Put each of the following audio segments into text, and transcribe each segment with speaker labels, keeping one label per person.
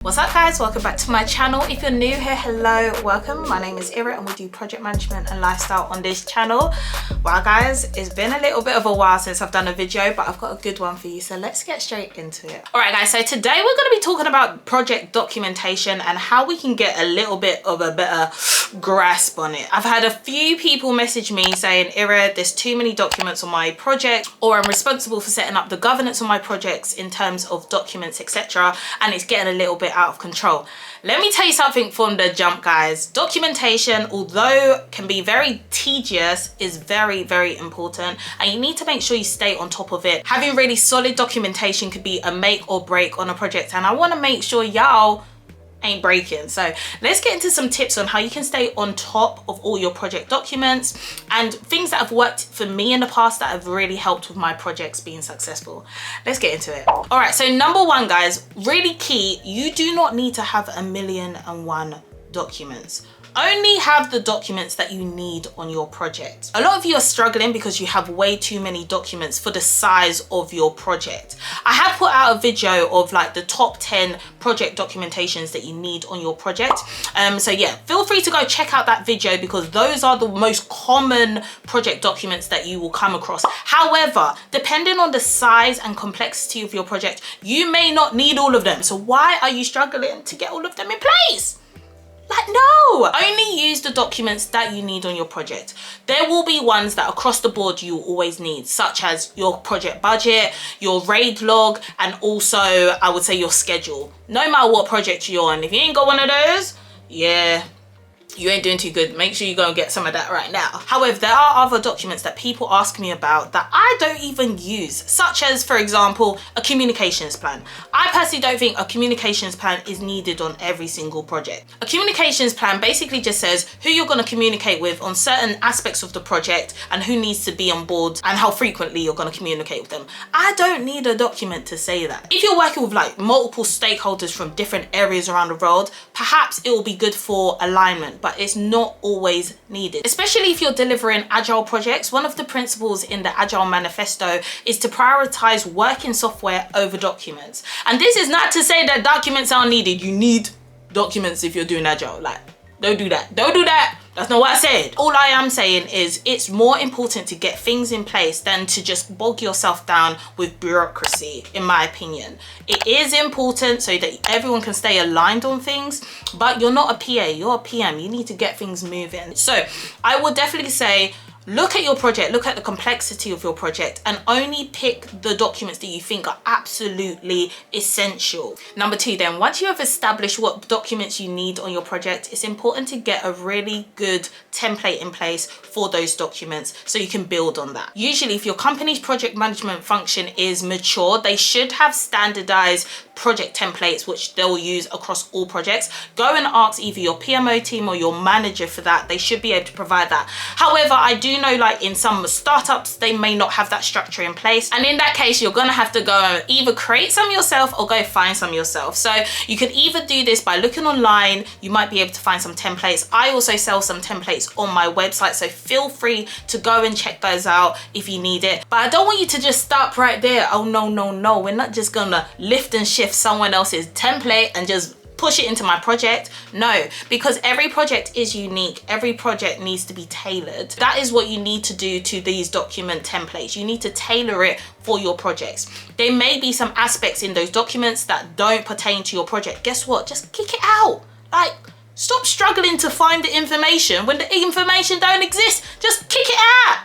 Speaker 1: What's up guys, welcome back to my channel. If you're new here, hello, welcome. My name is Ira and we do project management and lifestyle on this channel. Wow guys, it's been a little bit of a while since I've done a video, but I've got a good one for you, so let's get straight into it. All right guys, so today we're going to be talking about project documentation and how we can get a little bit of a better grasp on it. I've had a few people message me saying, Ira, there's too many documents on my project, or I'm responsible for setting up the governance on my projects in terms of documents, etc., and it's getting a little bit out of control. Let me tell you something from the jump guys. Documentation, although can be very tedious, is very, very important, and you need to make sure you stay on top of it. Having really solid documentation could be a make or break on a project, and I want to make sure y'all ain't breaking. So let's get into some tips on how you can stay on top of all your project documents and things that have worked for me in the past that have really helped with my projects being successful. Let's get into it. All right, so number one guys, really key, you do not need to have 1,000,001 documents. Only have the documents that you need on your project. A lot of you are struggling because you have way too many documents for the size of your project. I have put out a video of like the top 10 project documentations that you need on your project. So yeah, feel free to go check out that video because those are the most common project documents that you will come across. However, depending on the size and complexity of your project, you may not need all of them. So why are you struggling to get all of them in place? Like, no, only use the documents that you need on your project. There will be ones that across the board you always need, such as your project budget, your RAID log, and also I would say your schedule. No matter what project you're on, if you ain't got one of those, yeah, you ain't doing too good. Make sure you go and get some of that right now. However, there are other documents that people ask me about that I don't even use, such as, for example, a communications plan. I personally don't think a communications plan is needed on every single project. A communications plan basically just says who you're going to communicate with on certain aspects of the project and who needs to be on board and how frequently you're going to communicate with them. I don't need a document to say that. If you're working with like multiple stakeholders from different areas around the world, perhaps it will be good for alignment, but it's not always needed. Especially if you're delivering agile projects, one of the principles in the Agile Manifesto is to prioritize working software over documents. And this is not to say that documents aren't needed. You need documents if you're doing agile. Like, don't do that. Don't do that. That's not what I said. All I am saying is it's more important to get things in place than to just bog yourself down with bureaucracy, in my opinion. It is important so that everyone can stay aligned on things, but you're not a PA, you're a PM. You need to get things moving. So I would definitely say, look at your project, look at the complexity of your project, and only pick the documents that you think are absolutely essential. Number two then, once you have established what documents you need on your project, it's important to get a really good template in place for those documents so you can build on that. Usually if your company's project management function is mature, they should have standardized project templates which they'll use across all projects. Go and ask either your PMO team or your manager for that. They should be able to provide that. However, I do know like in some startups, they may not have that structure in place. And in that case, you're gonna have to go and either create some yourself or go find some yourself. So you can either do this by looking online. You might be able to find some templates. I also sell some templates on my website, so feel free to go and check those out if you need it. But I don't want you to just stop right there. Oh no, no, no. We're not just gonna lift and shift someone else's template and just push it into my project. No, because every project is unique. Every project needs to be tailored. That is what you need to do to these document templates. You need to tailor it for your projects. There may be some aspects in those documents that don't pertain to your project. Guess what? Just kick it out. Like, stop struggling to find the information when the information don't exist. Just kick it out.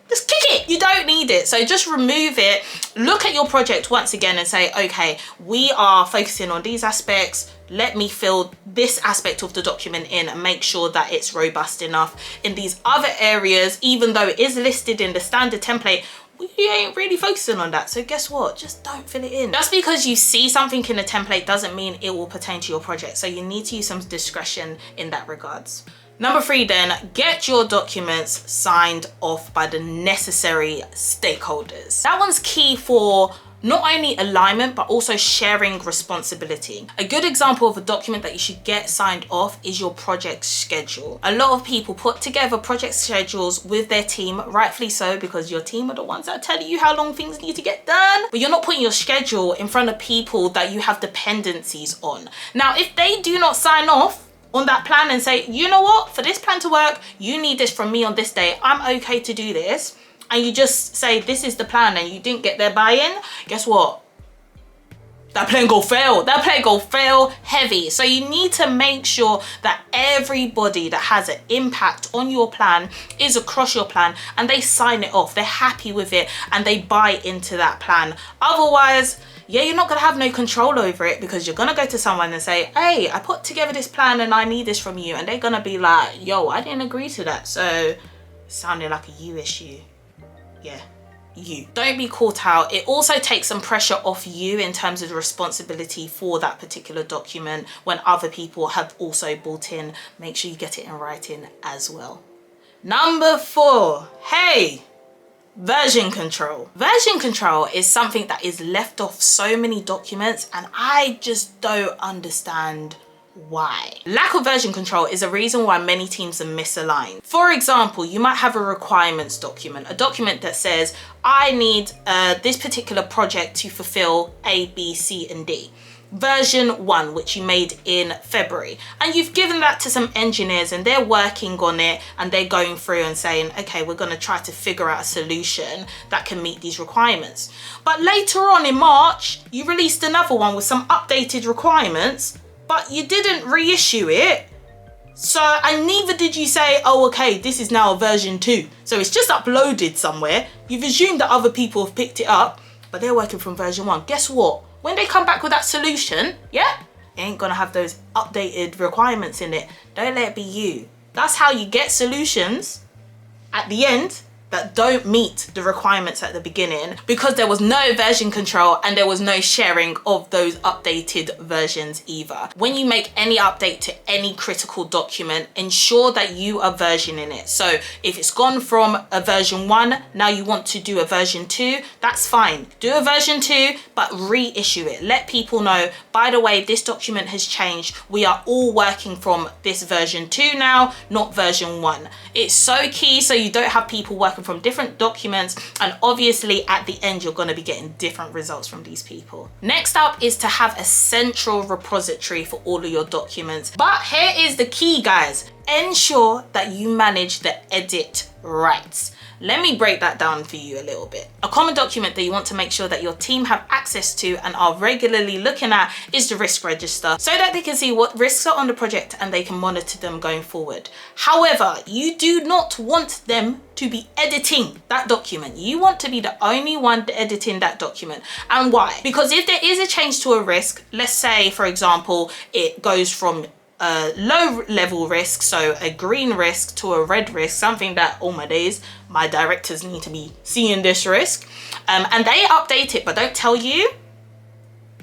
Speaker 1: Just kick it. You don't need it. So just remove it. Look at your project once again and say, okay, we are focusing on these aspects. Let me fill this aspect of the document in and make sure that it's robust enough. In these other areas, even though it is listed in the standard template, we ain't really focusing on that. So guess what? Just don't fill it in. Just because you see something in a template doesn't mean it will pertain to your project. So you need to use some discretion in that regards. Number three then, get your documents signed off by the necessary stakeholders. That one's key for not only alignment, but also sharing responsibility. A good example of a document that you should get signed off is your project schedule. A lot of people put together project schedules with their team, rightfully so, because your team are the ones that tell you how long things need to get done, but you're not putting your schedule in front of people that you have dependencies on. Now, if they do not sign off on that plan and say, you know what, for this plan to work, you need this from me on this day, I'm okay to do this, and you just say this is the plan and you didn't get their buy-in, guess what? That plan go fail. That plan go fail heavy. So you need to make sure that everybody that has an impact on your plan is across your plan and they sign it off. They're happy with it and they buy into that plan. Otherwise, yeah, you're not gonna have no control over it, because you're gonna go to someone and say, hey, I put together this plan and I need this from you. And they're gonna be like, yo, I didn't agree to that. So it sounded like a you issue. Yeah, you. Don't be caught out. It also takes some pressure off you in terms of the responsibility for that particular document when other people have also bought in. Make sure you get it in writing as well. Number 4, hey, version control. Version control is something that is left off so many documents, and I just don't understand why. Lack of version control is a reason why many teams are misaligned. For example, you might have a requirements document, a document that says, I need this particular project to fulfill A, B, C, and D. Version 1, which you made in February, and you've given that to some engineers and they're working on it and they're going through and saying, okay, we're going to try to figure out a solution that can meet these requirements. But later on in March, you released another one with some updated requirements, but you didn't reissue it. So, and neither did you say, oh, okay, this is now version 2. So it's just uploaded somewhere. You've assumed that other people have picked it up, but they're working from version 1. Guess what? When they come back with that solution, yeah, it ain't gonna have those updated requirements in it. Don't let it be you. That's how you get solutions at the end that don't meet the requirements at the beginning, because there was no version control and there was no sharing of those updated versions either. When you make any update to any critical document, ensure that you are versioning it. So if it's gone from a version 1, now you want to do a version 2, that's fine. Do a version 2, but reissue it. Let people know, by the way, this document has changed. We are all working from this version 2 now, not version 1. It's so key so you don't have people working from different documents, and obviously at the end you're going to be getting different results from these people. Next up is to have a central repository for all of your documents. But here is the key, guys. Ensure that you manage the edit rights. Let me break that down for you a little bit. A common document that you want to make sure that your team have access to and are regularly looking at is the risk register, so that they can see what risks are on the project and they can monitor them going forward. However, you do not want them to be editing that document. You want to be the only one editing that document. And why? Because if there is a change to a risk, let's say, for example, it goes from a low level risk, so a green risk, to a red risk, something that, oh my days, my directors need to be seeing this risk, and they update it but don't tell you,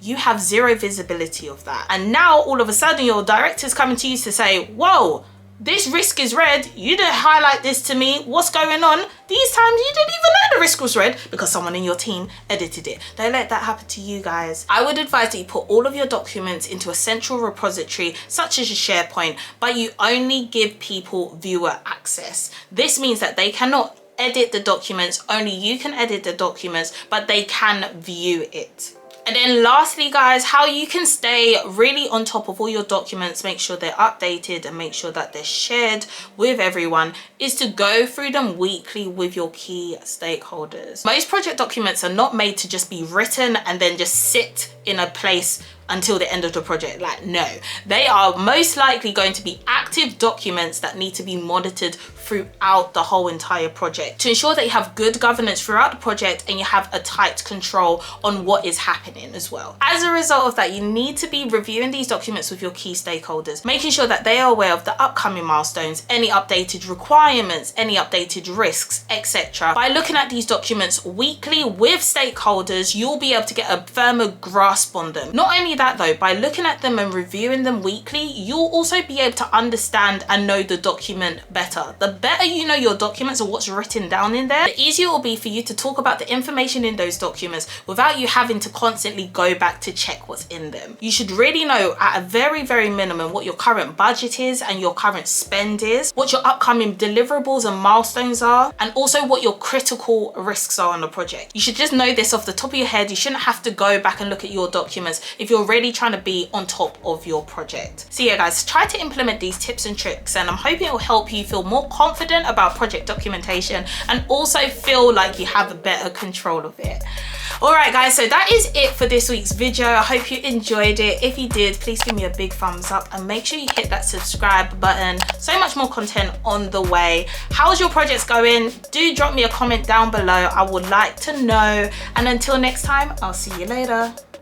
Speaker 1: you have zero visibility of that. And now all of a sudden your director's coming to you to say, whoa, this risk is red, you didn't highlight this to me, what's going on? These times you didn't even know the risk was red because someone in your team edited it. Don't let that happen to you, guys. I would advise that you put all of your documents into a central repository such as a SharePoint, but you only give people viewer access. This means that they cannot edit the documents, only you can edit the documents, but they can view it. And then lastly, guys, how you can stay really on top of all your documents, make sure they're updated and make sure that they're shared with everyone, is to go through them weekly with your key stakeholders. Most project documents are not made to just be written and then just sit in a place until the end of the project. Like, no, they are most likely going to be active documents that need to be monitored throughout the whole entire project to ensure that you have good governance throughout the project and you have a tight control on what is happening as well. As a result of that, you need to be reviewing these documents with your key stakeholders, making sure that they are aware of the upcoming milestones, any updated requirements, any updated risks, etc. By looking at these documents weekly with stakeholders, you'll be able to get a firmer grasp grasp on them. Not only that though, by looking at them and reviewing them weekly, you'll also be able to understand and know the document better. The better you know your documents or what's written down in there, the easier it will be for you to talk about the information in those documents without you having to constantly go back to check what's in them. You should really know at a very, very minimum what your current budget is and your current spend is, what your upcoming deliverables and milestones are, and also what your critical risks are on the project. You should just know this off the top of your head. You shouldn't have to go back and look at your documents if you're really trying to be on top of your project. So yeah guys, try to implement these tips and tricks, and I'm hoping it will help you feel more confident about project documentation and also feel like you have a better control of it. Alright guys, so that is it for this week's video. I hope you enjoyed it. If you did, please give me a big thumbs up and make sure you hit that subscribe button. So much more content on the way. How's your projects going? Do drop me a comment down below. I would like to know. And until next time, I'll see you later.